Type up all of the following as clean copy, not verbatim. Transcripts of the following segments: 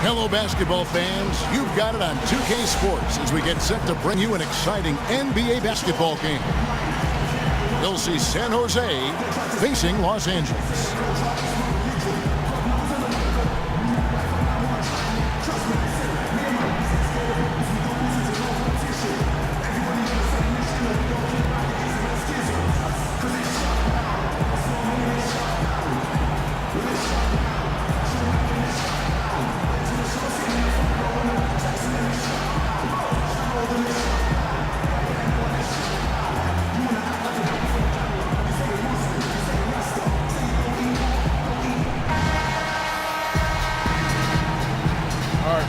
Hello, basketball fans. You've got it on 2K Sports as we get set to bring you an exciting NBA basketball game. You'll see San Jose facing Los Angeles.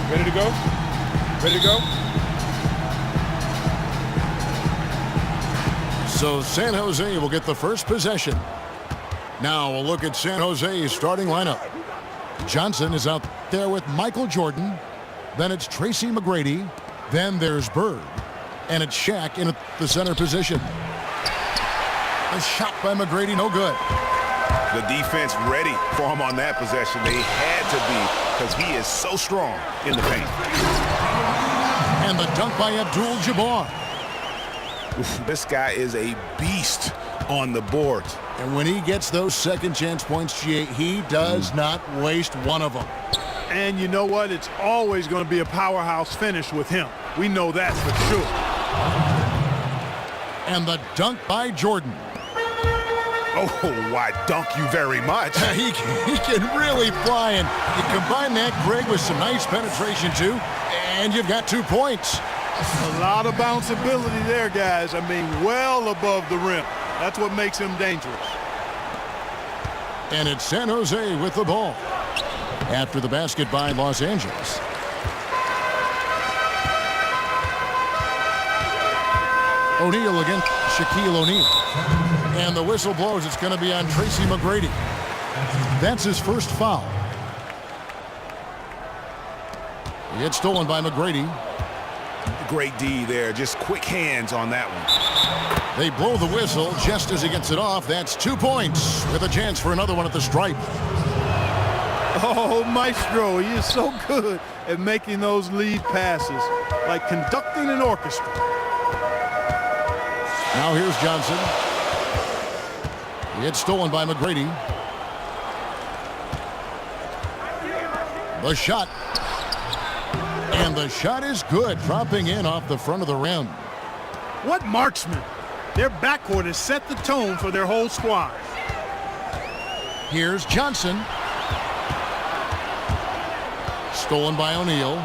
Ready to go? Ready to go? So San Jose will get the first possession. Now we'll look at San Jose's starting lineup. Johnson is out there with Michael Jordan. Then it's Tracy McGrady. Then there's Bird. And it's Shaq in the center position. A shot by McGrady, no good. The defense ready for him on that possession. They had to be, because he is so strong in the paint. And the dunk by Abdul-Jabbar. This guy is a beast on the board. And when he gets those second chance points, he does not waste one of them. And you know what? It's always going to be a powerhouse finish with him. We know that for sure. And the dunk by Jordan. Oh, I dunk you very much. He can really fly, and you combine that, Greg, with some nice penetration, too, and you've got 2 points. A lot of bounceability there, guys. I mean, well above the rim. That's what makes him dangerous. And it's San Jose with the ball after the basket by Los Angeles. O'Neal against Shaquille O'Neal. And the whistle blows. It's going to be on Tracy McGrady. That's his first foul. It's stolen by McGrady. Great D there. Just quick hands on that one. They blow the whistle just as he gets it off. That's 2 points with a chance for another one at the stripe. Oh, Maestro, he is so good at making those lead passes, like conducting an orchestra. Now here's Johnson. It's stolen by McGrady. The shot. And the shot is good, dropping in off the front of the rim. What marksman? Their backcourt has set the tone for their whole squad. Here's Johnson. Stolen by O'Neal.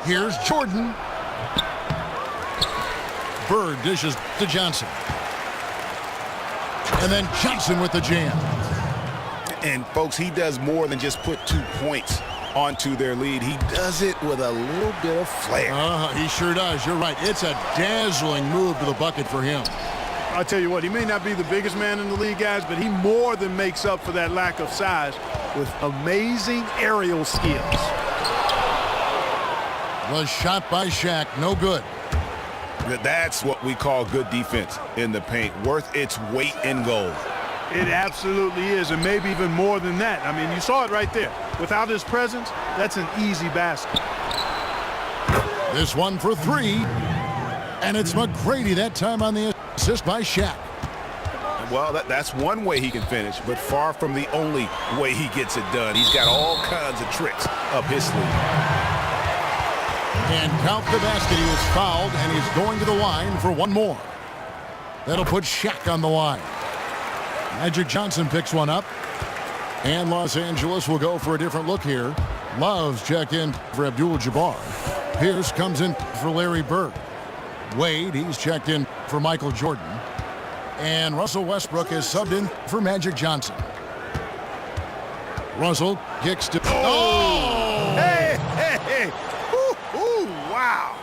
Here's Jordan. Bird dishes to Johnson. And then Johnson with the jam. And, folks, he does more than just put 2 points onto their lead. He does it with a little bit of flair. He sure does. You're right. It's a dazzling move to the bucket for him. I'll tell you what, he may not be the biggest man in the league, guys, but he more than makes up for that lack of size with amazing aerial skills. The shot by Shaq, no good. That's what we call good defense in the paint, worth its weight in gold. It absolutely is, and maybe even more than that. I mean, you saw it right there. Without his presence, that's an easy basket. This one for 3. And it's McGrady that time on the assist by Shaq. Well, that's one way he can finish, but far from the only way he gets it done. He's got all kinds of tricks up his sleeve. And count the basket. He was fouled, and he's going to the line for one more. That'll put Shaq on the line. Magic Johnson picks one up. And Los Angeles will go for a different look here. Love's check in for Abdul-Jabbar. Pierce comes in for Larry Bird. Wade, he's checked in for Michael Jordan. And Russell Westbrook is subbed in for Magic Johnson. Russell kicks to... Oh! Hey, hey, hey! Ooh, wow!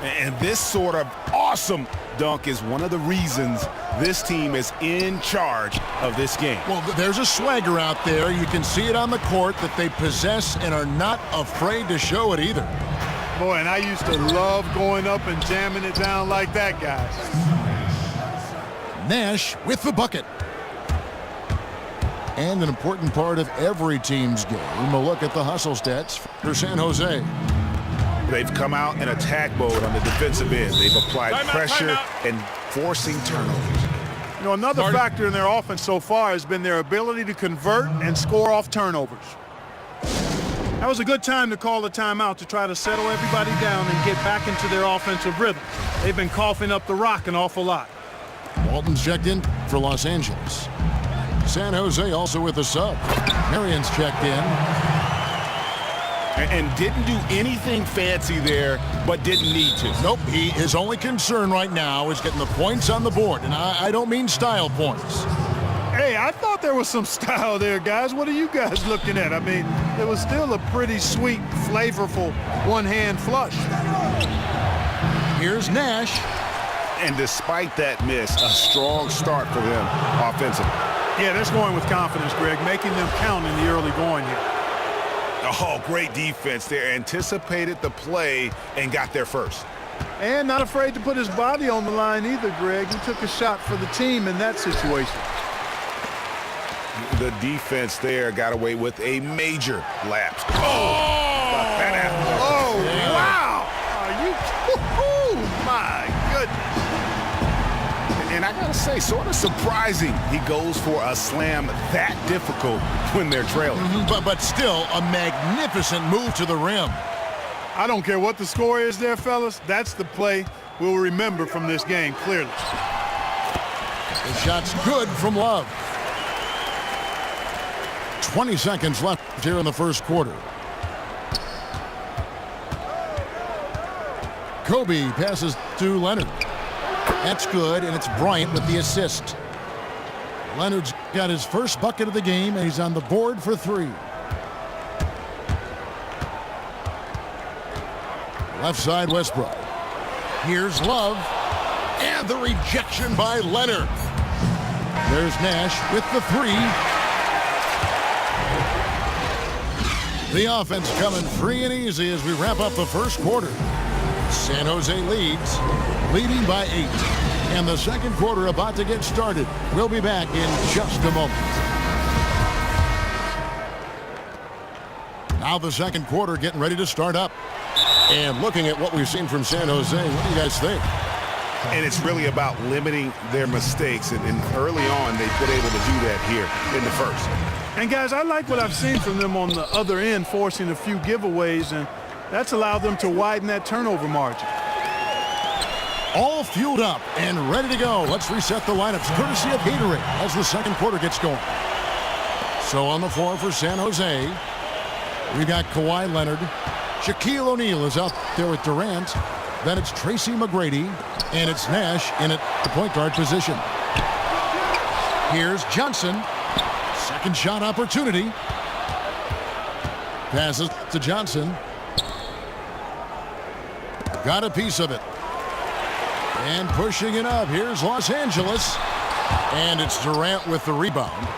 And this sort of awesome dunk is one of the reasons this team is in charge of this game. Well, there's a swagger out there. You can see it on the court that they possess and are not afraid to show it either. Boy, and I used to love going up and jamming it down like that, guys. Nash with the bucket. And an important part of every team's game, a look at the hustle stats for San Jose. They've come out in attack mode on the defensive end. They've applied pressure and forcing turnovers. You know, another factor in their offense so far has been their ability to convert and score off turnovers. That was a good time to call a timeout to try to settle everybody down and get back into their offensive rhythm. They've been coughing up the rock an awful lot. Walton's checked in for Los Angeles. San Jose also with a sub. Marion's checked in. And didn't do anything fancy there, but didn't need to. Nope, his only concern right now is getting the points on the board. And I don't mean style points. Hey, I thought there was some style there, guys. What are you guys looking at? I mean, it was still a pretty sweet, flavorful one-hand flush. Here's Nash. And despite that miss, a strong start for them offensively. Yeah, they're scoring with confidence, Greg, making them count in the early going here. Oh, great defense there. Anticipated the play and got there first. And not afraid to put his body on the line either, Greg. He took a shot for the team in that situation. The defense there got away with a major lapse. Oh, yeah. Wow. My goodness. And I got to say, sort of surprising he goes for a slam that difficult when they're trailing. But still a magnificent move to the rim. I don't care what the score is there, fellas. That's the play we'll remember from this game, clearly. The shot's good from Love. 20 seconds left here in the first quarter. Kobe passes to Leonard. That's good, and it's Bryant with the assist. Leonard's got his first bucket of the game, and he's on the board for 3. Left side, Westbrook. Here's Love, and the rejection by Leonard. There's Nash with the 3. The offense coming free and easy as we wrap up the first quarter. San Jose leads, leading by 8. And the second quarter about to get started. We'll be back in just a moment. Now the second quarter getting ready to start up. And looking at what we've seen from San Jose, what do you guys think? And it's really about limiting their mistakes. And early on, they've been able to do that here in the first. And, guys, I like what I've seen from them on the other end, forcing a few giveaways, and that's allowed them to widen that turnover margin. All fueled up and ready to go. Let's reset the lineups courtesy of Gatorade as the second quarter gets going. So on the floor for San Jose, we got Kawhi Leonard. Shaquille O'Neal is out there with Durant. Then it's Tracy McGrady, and it's Nash in at the point guard position. Here's Johnson. Second shot opportunity. Passes to Johnson. Got a piece of it. And pushing it up. Here's Los Angeles. And it's Durant with the rebound.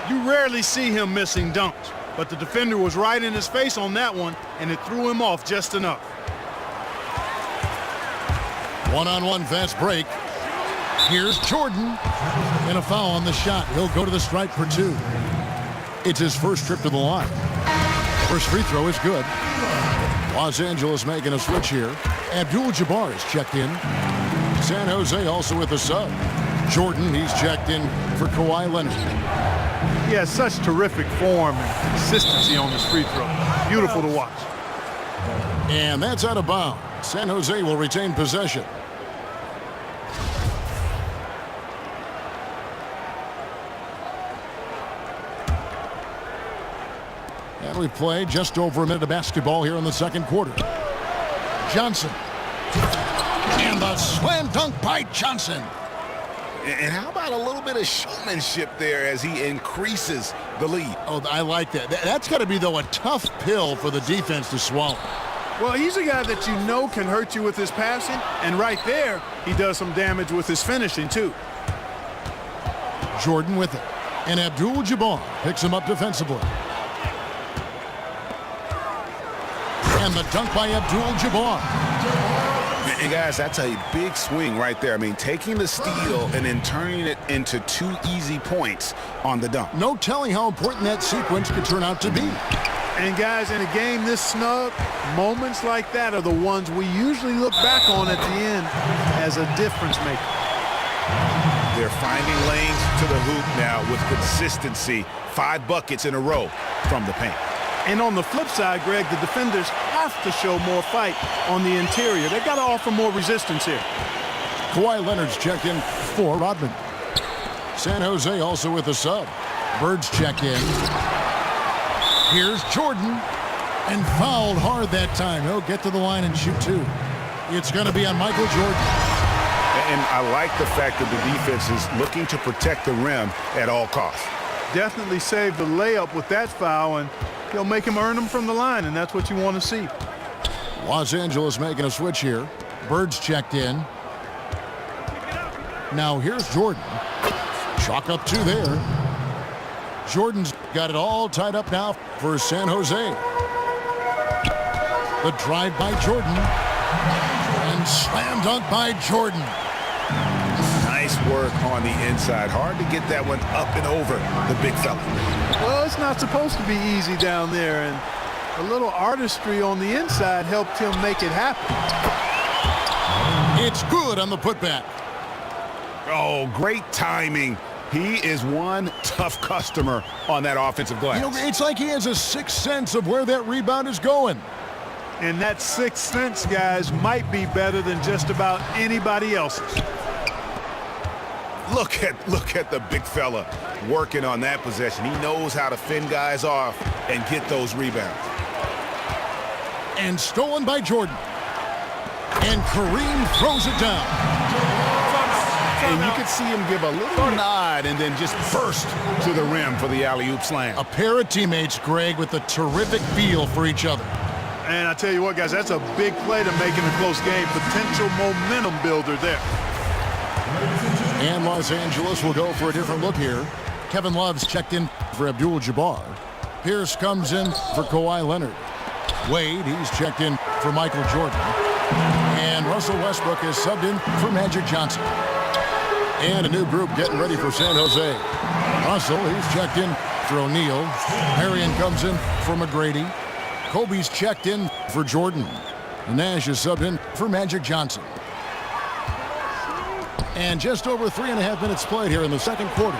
You rarely see him missing dunks, but the defender was right in his face on that one, and it threw him off just enough. One-on-one fast break. Here's Jordan. And a foul on the shot. He'll go to the stripe for 2. It's his first trip to the line. First free throw is good. Los Angeles making a switch here. Abdul-Jabbar is checked in. San Jose also with a sub. Jordan, he's checked in for Kawhi Leonard. He has such terrific form and consistency on his free throw. Beautiful to watch. And that's out of bounds. San Jose will retain possession. And we play just over a minute of basketball here in the second quarter. Johnson. And the slam dunk by Johnson. And how about a little bit of showmanship there as he increases the lead? Oh, I like that. That's got to be, though, a tough pill for the defense to swallow. Well, he's a guy that you know can hurt you with his passing, and right there, he does some damage with his finishing, too. Jordan with it. And Abdul-Jabbar picks him up defensively. And the dunk by Abdul-Jabbar. And guys, that's a big swing right there. I mean, taking the steal and then turning it into 2 easy points on the dunk. No telling how important that sequence could turn out to be. And guys, in a game this snug, moments like that are the ones we usually look back on at the end as a difference maker. They're finding lanes to the hoop now with consistency. 5 buckets in a row from the paint. And on the flip side, Greg, the defenders have to show more fight on the interior. They've got to offer more resistance here. Kawhi Leonard's checked in for Rodman. San Jose also with a sub. Bird's checked in. Here's Jordan. And fouled hard that time. He'll get to the line and shoot 2. It's going to be on Michael Jordan. And I like the fact that the defense is looking to protect the rim at all costs. Definitely saved the layup with that foul, and he'll make him earn them from the line, and that's what you want to see. Los Angeles making a switch here. Bird's checked in. Now here's Jordan. Chalk up 2 there. Jordan's got it all tied up now for San Jose. The drive by Jordan. And slam dunk by Jordan. Nice work on the inside. Hard to get that one up and over the big fella. Well, it's not supposed to be easy down there, and a little artistry on the inside helped him make it happen. It's good on the putback. Oh, great timing. He is one tough customer on that offensive glass. You know, it's like he has a sixth sense of where that rebound is going. And that sixth sense, guys, might be better than just about anybody else's. Look at the big fella working on that possession. He knows how to fend guys off and get those rebounds. And stolen by Jordan. And Kareem throws it down. And you could see him give a little nod and then just burst to the rim for the alley-oop slam. A pair of teammates, Greg, with a terrific feel for each other. And I tell you what, guys, that's a big play to make in a close game. Potential momentum builder there. And Los Angeles will go for a different look here. Kevin Love's checked in for Abdul-Jabbar. Pierce comes in for Kawhi Leonard. Wade, he's checked in for Michael Jordan. And Russell Westbrook is subbed in for Magic Johnson. And a new group getting ready for San Jose. Russell, he's checked in for O'Neal. Marion comes in for McGrady. Kobe's checked in for Jordan. Nash is subbed in for Magic Johnson. And just over 3.5 minutes played here in the second quarter.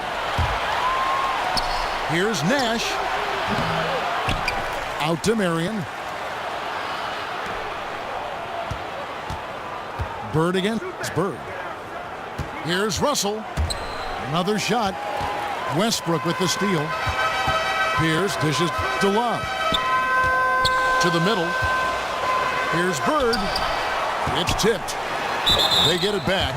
Here's Nash. Out to Marion. Bird again. It's Bird. Here's Russell. Another shot. Westbrook with the steal. Pierce dishes to Love. To the middle. Here's Bird. It's tipped. They get it back.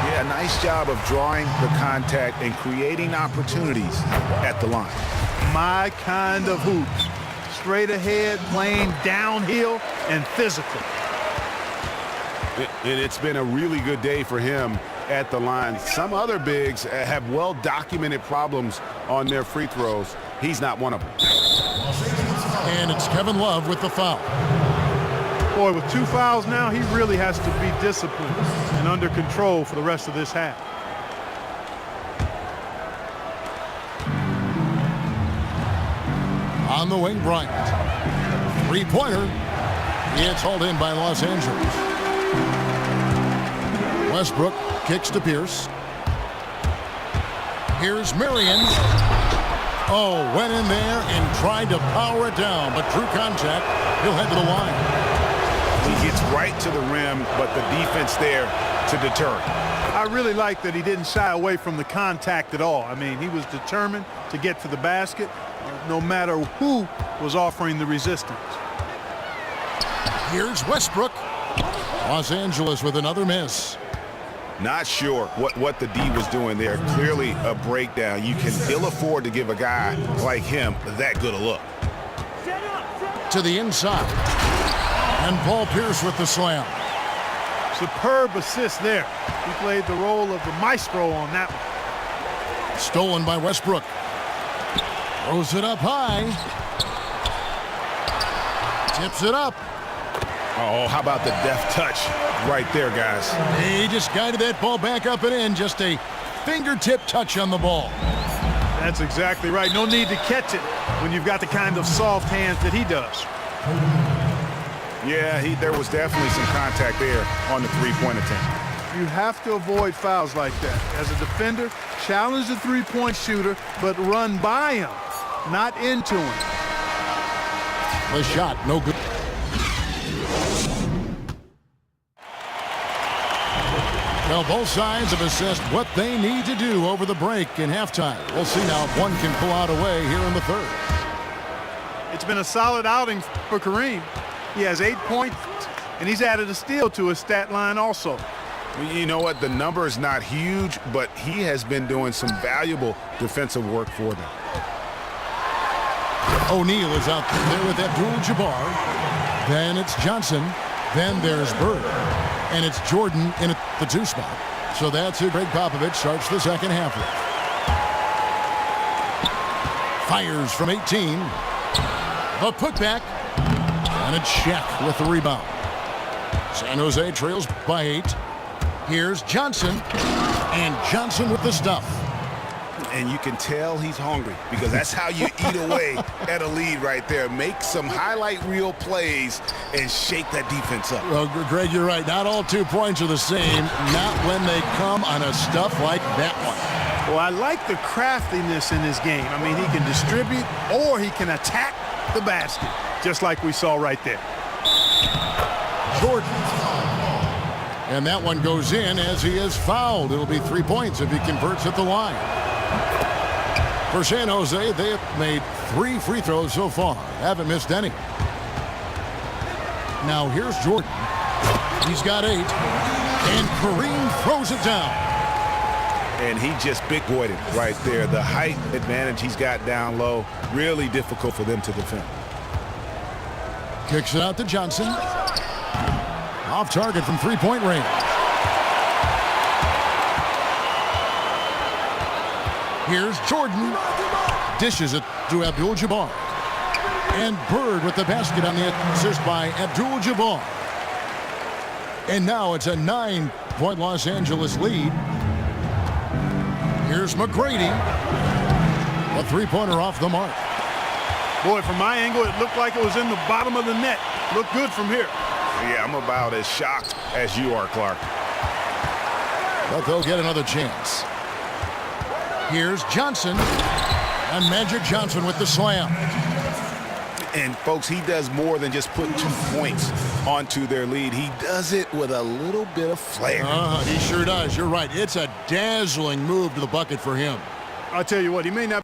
Yeah, nice job of drawing the contact and creating opportunities at the line. My kind of hoops. Straight ahead, playing downhill, and physical. It's been a really good day for him at the line. Some other bigs have well-documented problems on their free throws. He's not one of them. And it's Kevin Love with the foul. Boy, with 2 fouls now, he really has to be disciplined and under control for the rest of this half. On the wing, Bryant. Three-pointer. It's hauled in by Los Angeles. Westbrook kicks to Pierce. Here's Marion. Oh, went in there and tried to power it down, but through contact, he'll head to the line. He gets right to the rim, but the defense there to deter him. I really like that he didn't shy away from the contact at all. I mean, he was determined to get to the basket, no matter who was offering the resistance. Here's Westbrook. Los Angeles with another miss. Not sure what the D was doing there. Clearly a breakdown. You can ill afford to give a guy like him that good a look. To the inside. And Paul Pierce with the slam. Superb assist there. He played the role of the maestro on that one. Stolen by Westbrook. Throws it up high. Tips it up. Oh, how about the deft touch right there, guys? He just guided that ball back up and in. Just a fingertip touch on the ball. That's exactly right. No need to catch it when you've got the kind of soft hands that he does. Yeah, there was definitely some contact there on the three-point attempt. You have to avoid fouls like that. As a defender, challenge the three-point shooter, but run by him, not into him. The shot, no good. Well, both sides have assessed what they need to do over the break in halftime. We'll see now if one can pull out a way here in the third. It's been a solid outing for Kareem. He has 8 points, and he's added a steal to his stat line also. You know what? The number is not huge, but he has been doing some valuable defensive work for them. O'Neal is out there with Abdul-Jabbar. Then it's Johnson. Then there's Bird. And it's Jordan in at the 2 spot. So that's who Greg Popovich starts the second half with. Fires from 18. A putback. And a check with the rebound. San Jose trails by 8. Here's Johnson. And Johnson with the stuff. And you can tell he's hungry because that's how you eat away at a lead right there. Make some highlight reel plays and shake that defense up. Well, Greg, you're right. Not all 2 points are the same. Not when they come on a stuff like that one. Well, I like the craftiness in his game. I mean, he can distribute or he can attack the basket, just like we saw right there. Jordan. And that one goes in as he is fouled. It'll be 3 points if he converts at the line. For San Jose, they have made 3 free throws so far. Haven't missed any. Now here's Jordan. He's got 8. And Kareem throws it down. And he just big-boyed it right there. The height advantage he's got down low, really difficult for them to defend. Kicks it out to Johnson. Off target from 3-point range. Here's Jordan. Dishes it to Abdul-Jabbar. And Bird with the basket on the assist by Abdul-Jabbar. And now it's a 9-point Los Angeles lead. Here's McGrady. A 3-pointer off the mark. Boy, from my angle, it looked like it was in the bottom of the net. Looked good from here. Yeah, I'm about as shocked as you are, Clark. But they'll get another chance. Here's Johnson. And Magic Johnson with the slam. And, folks, he does more than just put 2 points onto their lead. He does it with a little bit of flair. He sure does. You're right. It's a dazzling move to the bucket for him. I'll tell you what, he may not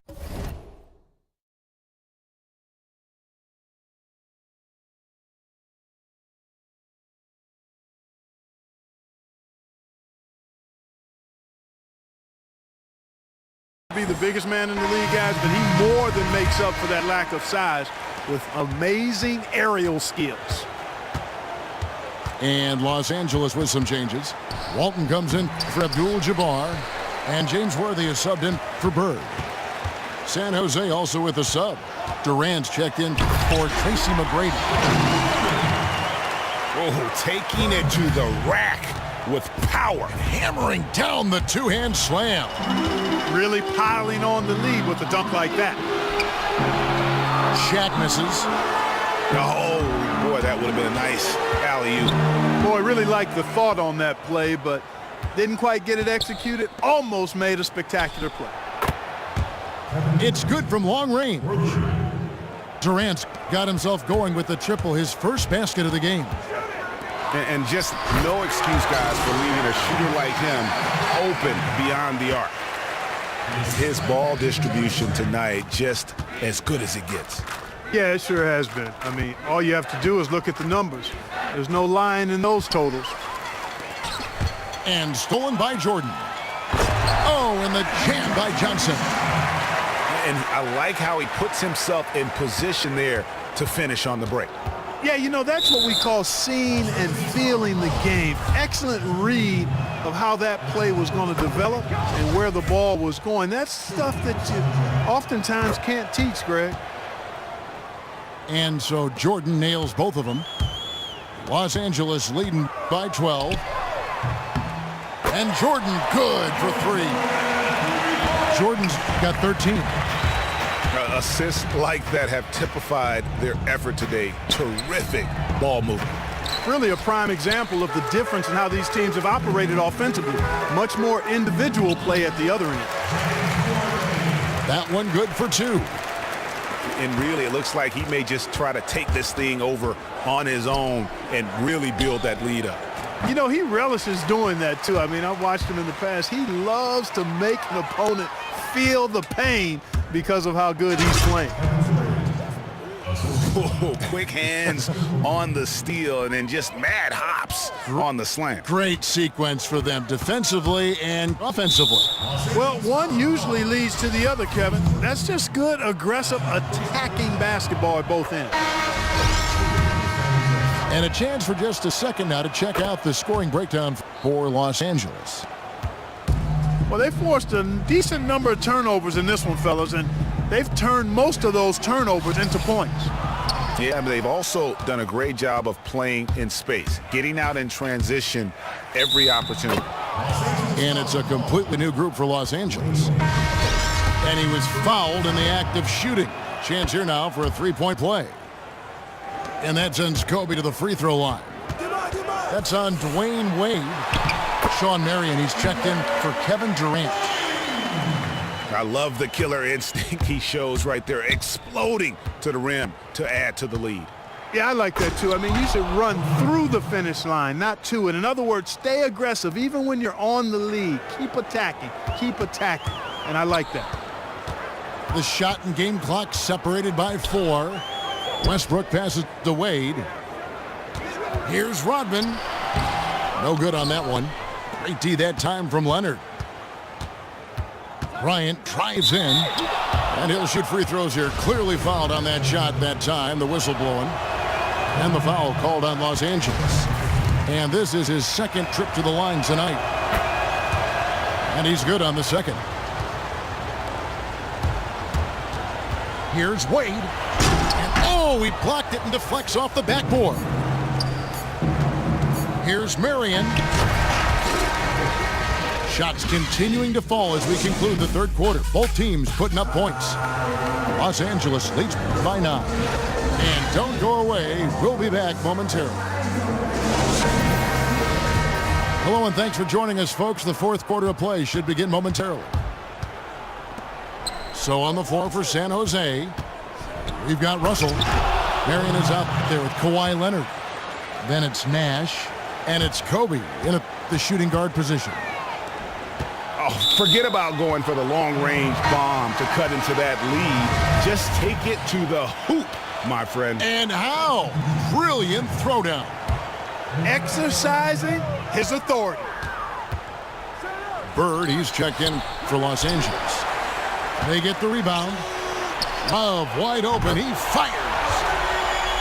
be the biggest man in the league, guys, but he more than makes up for that lack of size with amazing aerial skills. And Los Angeles with some changes. Walton comes in for Abdul-Jabbar, and James Worthy is subbed in for Bird. San Jose also with a sub. Durant's checked in for Tracy McGrady. Oh, taking it to the rack with power. Hammering down the 2-hand slam. Really piling on the lead with a dunk like that. Shaq misses. Oh, boy, that would have been a nice alley-oop. Boy, really liked the thought on that play, but didn't quite get it executed. Almost made a spectacular play. It's good from long range. Durant's got himself going with the triple, his first basket of the game. And just no excuse, guys, for leaving a shooter like him open beyond the arc. His ball distribution tonight just as good as it gets. Yeah, it sure has been. I mean, all you have to do is look at the numbers. There's no lying in those totals. And stolen by Jordan. Oh, and the jam by Johnson. And I like how he puts himself in position there to finish on the break. Yeah, you know, that's what we call seeing and feeling the game. Excellent read of how that play was going to develop and where the ball was going. That's stuff that you oftentimes can't teach, Greg. And so Jordan nails both of them. Los Angeles leading by 12. And Jordan good for 3. Jordan's got 13. Assists like that have typified their effort today. Terrific ball movement. Really a prime example of the difference in how these teams have operated offensively. Much more individual play at the other end. That one good for 2. And really, it looks like he may just try to take this thing over on his own and really build that lead up. You know, he relishes doing that, too. I mean, I've watched him in the past. He loves to make an opponent feel the pain because of how good he's playing. Oh, quick hands on the steal and then just mad hops on the slant. Great sequence for them defensively and offensively. Well, one usually leads to the other, Kevin. That's just good, aggressive, attacking basketball at both ends. And a chance for just a second now to check out the scoring breakdown for Los Angeles. Well, they forced a decent number of turnovers in this one, fellas, and they've turned most of those turnovers into points. Yeah, I mean, they've also done a great job of playing in space, getting out in transition every opportunity. And it's a completely new group for Los Angeles. And he was fouled in the act of shooting. Chance here now for a three-point play. And that sends Kobe to the free throw line. That's on Dwayne Wade. Sean Marion, he's checked in for Kevin Durant. I love the killer instinct he shows right there, exploding to the rim to add to the lead. Yeah, I like that, too. I mean, you should run through the finish line, not to it. In other words, stay aggressive. Even when you're on the lead, keep attacking. And I like that. The shot and game clock separated by 4. Westbrook passes to Wade. Here's Rodman. No good on that one. Great D that time from Leonard. Bryant drives in, and he'll shoot free throws here. Clearly fouled on that shot that time. The whistle blowing. And the foul called on Los Angeles. And this is his second trip to the line tonight. And he's good on the second. Here's Wade. And oh, he blocked it and deflects off the backboard. Here's Marion. Shots continuing to fall as we conclude the third quarter. Both teams putting up points. Los Angeles leads by 9. And don't go away. We'll be back momentarily. Hello and thanks for joining us, folks. The fourth quarter of play should begin momentarily. So on the floor for San Jose, we've got Russell. Marion is out there with Kawhi Leonard. Then it's Nash. And it's Kobe in the shooting guard position. Oh, forget about going for the long-range bomb to cut into that lead. Just take it to the hoop, my friend. And how? Brilliant throwdown. Exercising his authority. Bird, he's checked in for Los Angeles. They get the rebound. Love wide open. He fires.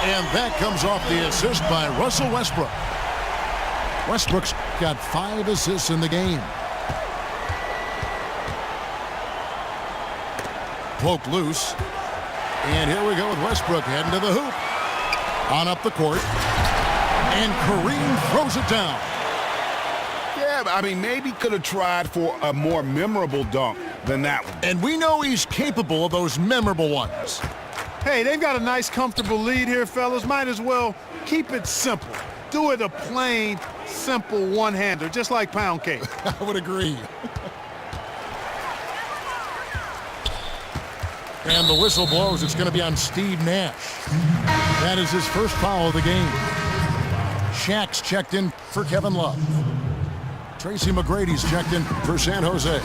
And that comes off the assist by Russell Westbrook. Westbrook's got 5 assists in the game. Poke loose. And here we go with Westbrook heading to the hoop. On up the court. And Kareem throws it down. Yeah, I mean, maybe could have tried for a more memorable dunk than that one. And we know he's capable of those memorable ones. Hey, they've got a nice, comfortable lead here, fellas. Might as well keep it simple. Do it a plain, simple one-hander, just like pound cake. I would agree. And the whistle blows. It's going to be on Steve Nash. That is his first foul of the game. Shaq's checked in for Kevin Love. Tracy McGrady's checked in for San Jose.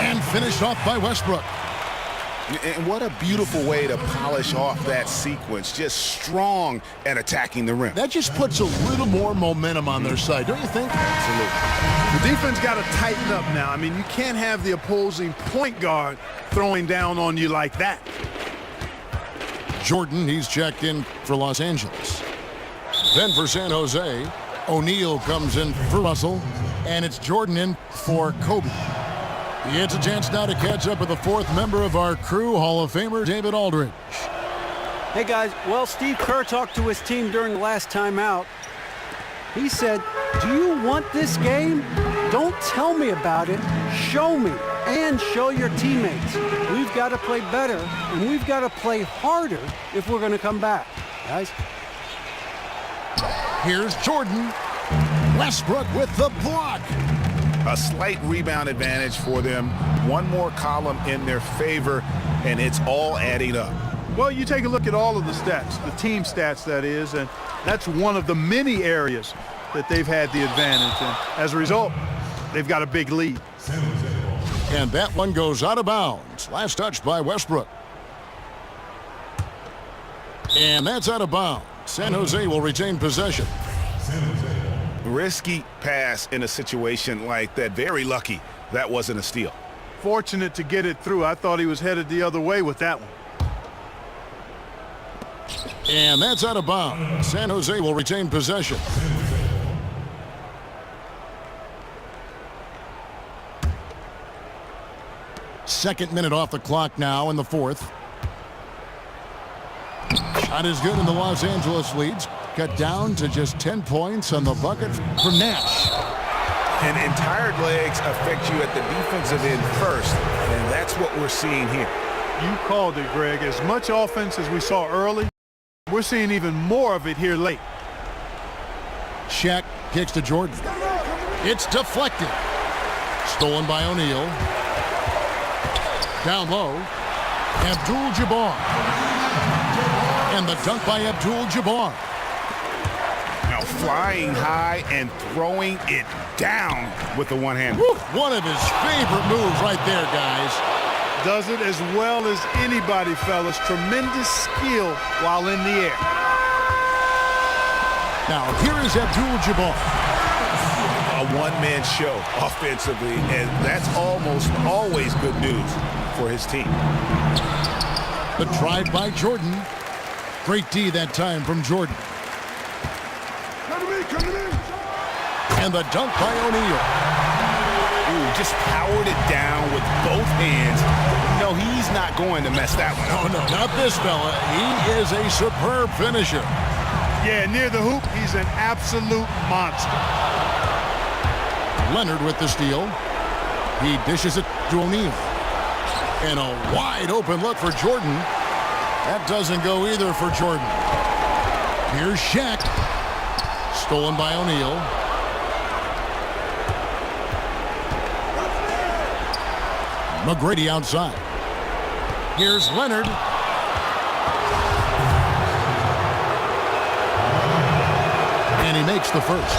And finished off by Westbrook. And what a beautiful way to polish off that sequence. Just strong at attacking the rim. That just puts a little more momentum on their side, don't you think? Absolutely. The defense got to tighten up now. I mean, you can't have the opposing point guard throwing down on you like that. Jordan, he's checked in for Los Angeles. Then for San Jose, O'Neal comes in for Russell, and it's Jordan in for Kobe. He gets a chance now to catch up with the fourth member of our crew, Hall of Famer David Aldridge. Hey, guys. Well, Steve Kerr talked to his team during the last timeout. He said, do you want this game? Don't tell me about it. Show me and show your teammates. We've got to play better, and we've got to play harder if we're going to come back, guys. Here's Jordan. Westbrook with the block. A slight rebound advantage for them. One more column in their favor, and it's all adding up. Well, you take a look at all of the stats, the team stats, that is, and that's one of the many areas that they've had the advantage. And as a result, they've got a big lead. And that one goes out of bounds. Last touch by Westbrook. And that's out of bounds. San Jose will retain possession. Risky pass in a situation like that. Very lucky that wasn't a steal. Fortunate to get it through. I thought he was headed the other way with that one. And that's out of bounds. San Jose will retain possession. Second minute off the clock now in the fourth. Shot is good, and the Los Angeles leads cut down to just 10 points on the bucket for Nash. And tired legs affect you at the defensive end first, and that's what we're seeing here. You called it, Greg. As much offense as we saw early, we're seeing even more of it here late. Shaq kicks to Jordan. It's deflected. Stolen by O'Neal. Down low. Abdul-Jabbar. And the dunk by Abdul-Jabbar. Now flying high and throwing it down with the one hand. One of his favorite moves right there, guys. Does it as well as anybody, fellas. Tremendous skill while in the air. Now, here is Abdul-Jabbar. A one-man show offensively, and that's almost always good news for his team. The drive by Jordan. Great D that time from Jordan. Come to me. And the dunk by O'Neal. Ooh, just powered it down with both hands. No, he's not going to mess that one up. Oh, no, not this fella. He is a superb finisher. Yeah, near the hoop, he's an absolute monster. Leonard with the steal. He dishes it to O'Neal. And a wide open look for Jordan. That doesn't go either for Jordan. Here's Shaq. Stolen by O'Neal. McGrady outside. Here's Leonard. And he makes the first.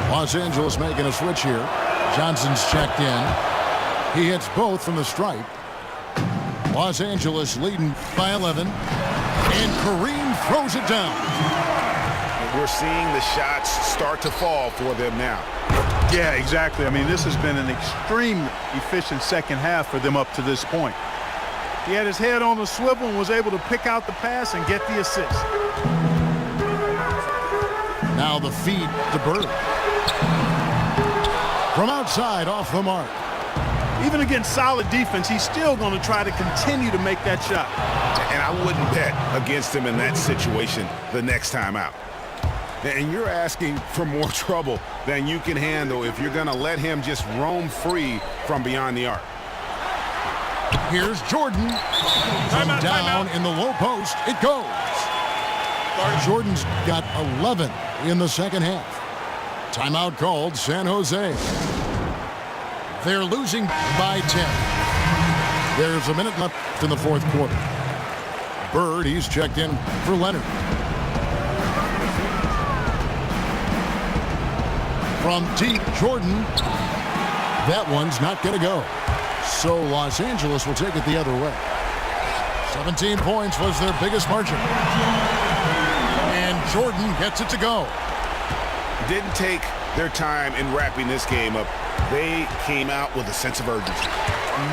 Los Angeles making a switch here. Johnson's checked in. He hits both from the stripe. Los Angeles leading by 11. And Kareem throws it down. We're seeing the shots start to fall for them now. Yeah, exactly. I mean, this has been an extremely efficient second half for them up to this point. He had his head on the swivel and was able to pick out the pass and get the assist. Now the feed to Bird. From outside, off the mark. Even against solid defense, he's still going to try to continue to make that shot. And I wouldn't bet against him in that situation the next time out. And you're asking for more trouble than you can handle if you're going to let him just roam free from beyond the arc. Here's Jordan. From down in the low post, it goes. Jordan's got 11 in the second half. Timeout called, San Jose. They're losing by 10. There's a minute left in the fourth quarter. Bird, he's checked in for Leonard. From deep, Jordan. That one's not going to go. So Los Angeles will take it the other way. 17 points was their biggest margin. And Jordan gets it to go. Didn't take their time in wrapping this game up. They came out with a sense of urgency.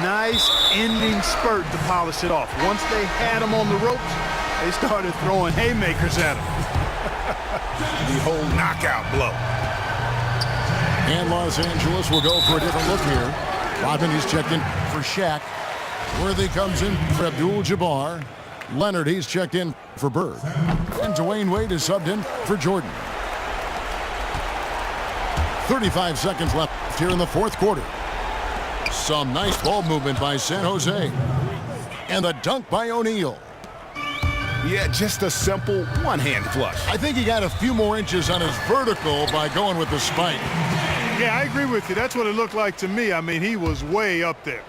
Nice ending spurt to polish it off. Once they had him on the ropes, they started throwing haymakers at him. The whole knockout blow. And Los Angeles will go for a different look here. Rodman, he's checked in for Shaq. Worthy comes in for Abdul-Jabbar. Leonard, he's checked in for Bird. And Dwayne Wade is subbed in for Jordan. 35 seconds left here in the fourth quarter. Some nice ball movement by San Jose. And the dunk by O'Neal. Yeah, just a simple one-hand flush. I think he got a few more inches on his vertical by going with the spike. Yeah, I agree with you. That's what it looked like to me. I mean, he was way up there.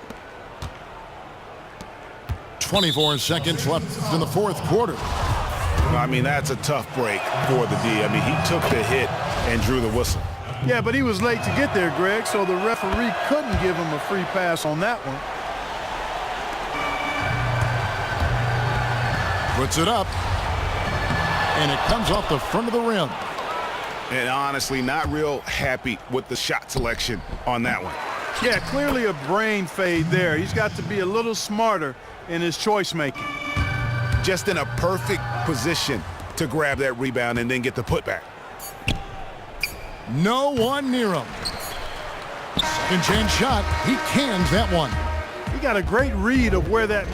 24 seconds left in the fourth quarter. I mean, that's a tough break for the D. I mean, he took the hit and drew the whistle. Yeah, but he was late to get there, Greg, so the referee couldn't give him a free pass on that one. Puts it up. And it comes off the front of the rim. And honestly, not real happy with the shot selection on that one. Yeah, clearly a brain fade there. He's got to be a little smarter in his choice making. Just in a perfect position to grab that rebound and then get the putback. No one near him. Second chance shot. He cans that one. He got a great read of where that